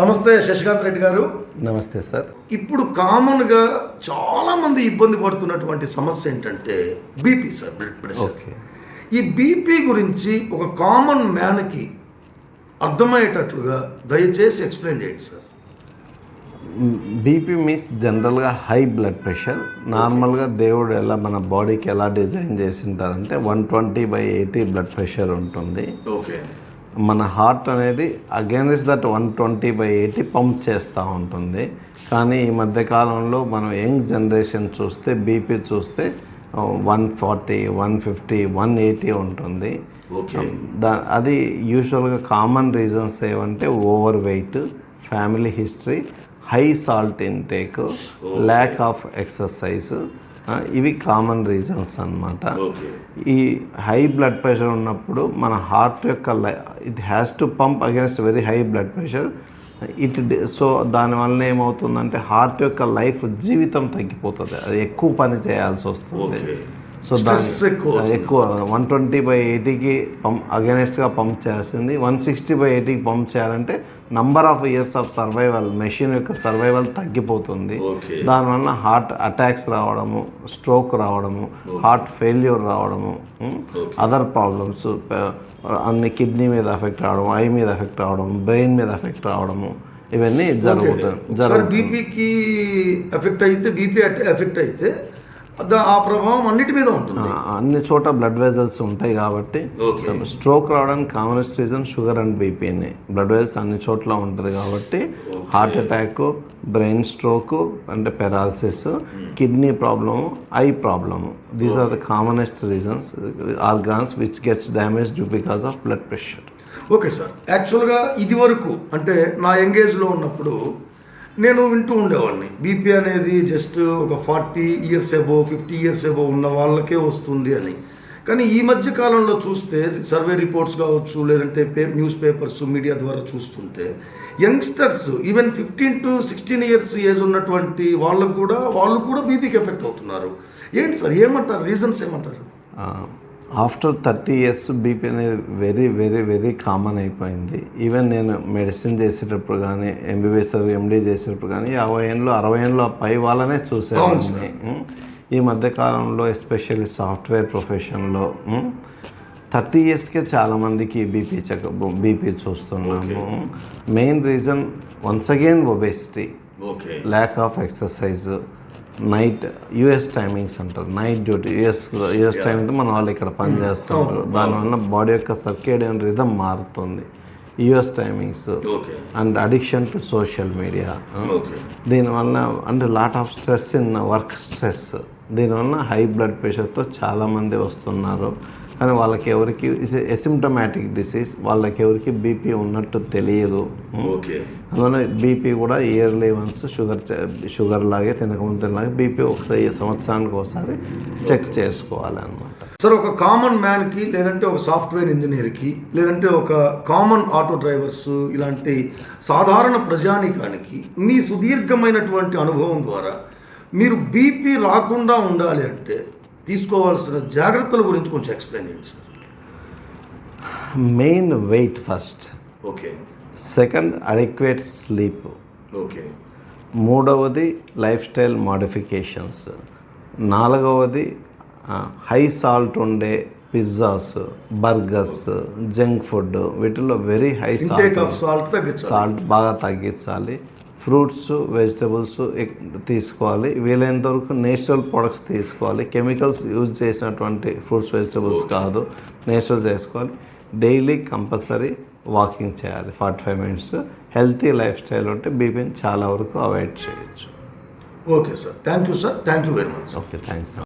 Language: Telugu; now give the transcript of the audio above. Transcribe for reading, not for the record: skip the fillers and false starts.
నమస్తే శశికాంత్ రెడ్డి గారు. నమస్తే సార్. ఇప్పుడు కామన్గా చాలామంది ఇబ్బంది పడుతున్నటువంటి సమస్య ఏంటంటే BP sir, blood pressure. Okay, ఈ బీపీ గురించి ఒక కామన్ మ్యాన్కి అర్థమయ్యేటట్లుగా దయచేసి ఎక్స్ప్లెయిన్ చేయండి సార్. బీపీ మీన్స్ జనరల్గా హై బ్లడ్ ప్రెషర్. నార్మల్గా దేవుడు ఎలా మన బాడీకి ఎలా డిజైన్ చేసింటారంటే 120/80 బ్లడ్ ప్రెషర్ ఉంటుంది. ఓకే, మన హార్ట్ అనేది అగైన్స్ దట్ 120/80 పంప్ చేస్తూ ఉంటుంది. కానీ ఈ మధ్యకాలంలో మనం యంగ్ జనరేషన్ చూస్తే బీపీ చూస్తే 140, 150, 180 ఉంటుంది. అది యూజువల్గా కామన్ రీజన్స్ ఏమంటే over weight, family history, high salt intake, lack of exercise, ఇవి కామన్ రీజన్స్ అన్నమాట. ఈ హై బ్లడ్ ప్రెషర్ ఉన్నప్పుడు మన హార్ట్ యొక్క it has to pump against very high blood pressure. So దానివల్ల ఏమవుతుందంటే హార్ట్ యొక్క లైఫ్ జీవితం తగ్గిపోతుంది, అది ఎక్కువ పని చేయాల్సి వస్తుంది. సో దాని ఎక్కువ 120/80కి అగెనెస్ట్గా పంప్ చేస్తుంది. 160/80కి పంప్ చేయాలంటే number of years of survival, machine యొక్క సర్వైవల్ తగ్గిపోతుంది. దానివల్ల హార్ట్ అటాక్స్ రావడము, స్ట్రోక్ రావడము, హార్ట్ ఫెయిల్యూర్ రావడము, అదర్ ప్రాబ్లమ్స్ అన్ని కిడ్నీ మీద ఎఫెక్ట్ రావడం, ఐ మీద ఎఫెక్ట్ రావడం, బ్రెయిన్ మీద ఎఫెక్ట్ రావడము, ఇవన్నీ జరుగుతాయి. బీపీకి ఎఫెక్ట్ అయితే, బీపీ ఎఫెక్ట్ అయితే ఆ ప్రభావం అన్నిటి మీద ఉంటుంది. అన్ని చోట బ్లడ్ వెజల్స్ ఉంటాయి కాబట్టి స్ట్రోక్ రావడానికి కామనెస్ట్ రీజన్ షుగర్ అండ్ బీపీని. బ్లడ్ వెజల్స్ అన్ని చోట్ల ఉంటుంది కాబట్టి హార్ట్ అటాక్, బ్రెయిన్ స్ట్రోక్ అంటే paralysis, kidney problem, eye problem, these are the commonest reasons. Organs which gets damaged because of blood pressure. Okay sir, యాక్చువల్గా ఇది వరకు అంటే నా యంగేజ్లో ఉన్నప్పుడు నేను వింటూ ఉండేవాడిని బీపీ అనేది జస్ట్ ఒక 40 ఇయర్స్ ఎబో, 50 ఇయర్స్ ఎబో ఉన్న వాళ్ళకే వస్తుంది అని. కానీ ఈ మధ్య కాలంలో చూస్తే సర్వే రిపోర్ట్స్ కావచ్చు, లేదంటే న్యూస్ పేపర్స్, మీడియా ద్వారా చూస్తుంటే youngsters even 15 to 16 years age ఉన్నటువంటి వాళ్ళు కూడా బీపీకి ఎఫెక్ట్ అవుతున్నారు. ఏంటి సార్, ఏమంటారు, రీజన్స్ ఏమంటారు? ఆఫ్టర్ 30 ఇయర్స్ బీపీ అనేది వెరీ వెరీ వెరీ కామన్ అయిపోయింది. ఈవెన్ నేను మెడిసిన్ చేసేటప్పుడు కానీ, ఎంబీబీఎస్ ఎండీ చేసేటప్పుడు కానీ 50 ఏళ్ళు 60 ఏళ్ళు పై వాళ్ళనే చూసేవాడిని. ఈ మధ్యకాలంలో ఎస్పెషల్లీ సాఫ్ట్వేర్ ప్రొఫెషన్లో 30 ఇయర్స్కే చాలామందికి బీపీ చూస్తున్నాము. Main reason once again obesity, lack of exercise, night US timings అంటారు, నైట్ డ్యూటీ. యుఎస్ టైమింగ్ మన వాళ్ళు ఇక్కడ పని చేస్తుంటారు, దానివల్ల బాడీ యొక్క సర్కేడియన్ రిథమ్ మారుతుంది. US timings and addiction to social media, దీనివల్ల అంటే lot of stress in work stress, దీనివల్ల హై బ్లడ్ ప్రెషర్తో చాలామంది వస్తున్నారు. కానీ వాళ్ళకి ఎవరికి ఎసిమ్టమాటిక్ డిసీజ్, వాళ్ళకి ఎవరికి బీపీ ఉన్నట్టు తెలియదు. అందువల్ల బీపీ కూడా ఇయర్లీ వన్స్ షుగర్ లాగే తినకముందులాగే బీపీ ఒకసారి సంవత్సరానికి ఒకసారి చెక్ చేసుకోవాలి అన్నమాట. సార్, ఒక కామన్ మ్యాన్కి, లేదంటే ఒక సాఫ్ట్వేర్ ఇంజనీర్కి, లేదంటే ఒక కామన్ ఆటో డ్రైవర్స్, ఇలాంటి సాధారణ ప్రజానీకానికి మీ సుదీర్ఘమైనటువంటి అనుభవం ద్వారా మీరు బీపీ రాకుండా ఉండాలి అంటే తీసుకోవాల్సిన జాగ్రత్తల గురించి కొంచెం ఎక్స్ప్లెయిన్ చేయండి sir. Main wait first. Okay. Second adequate sleep. Okay. మూడవది లైఫ్ స్టైల్ మోడిఫికేషన్స్. నాలుగవది హై సాల్ట్ ఉండే పిజ్జాస్, బర్గర్స్, జంక్ ఫుడ్, వీటిలో వెరీ హై సాల్ట్ బాగా తగ్గించాలి. ఫ్రూట్స్, వెజిటబుల్స్ తీసుకోవాలి. వీలైనంత వరకు నేచురల్ ప్రొడక్ట్స్ తీసుకోవాలి. కెమికల్స్ యూజ్ చేసినటువంటి ఫ్రూట్స్, వెజిటబుల్స్ కాదు, నేచురల్ చేసుకోవాలి. డైలీ కంపల్సరీ వాకింగ్ చేయాలి 45 మినిట్స్. హెల్తీ లైఫ్ స్టైల్ ఉంటే బీపీని చాలా వరకు అవాయిడ్ చేయొచ్చు. Okay sir, thank you sir, thank you very much. Okay, thanks.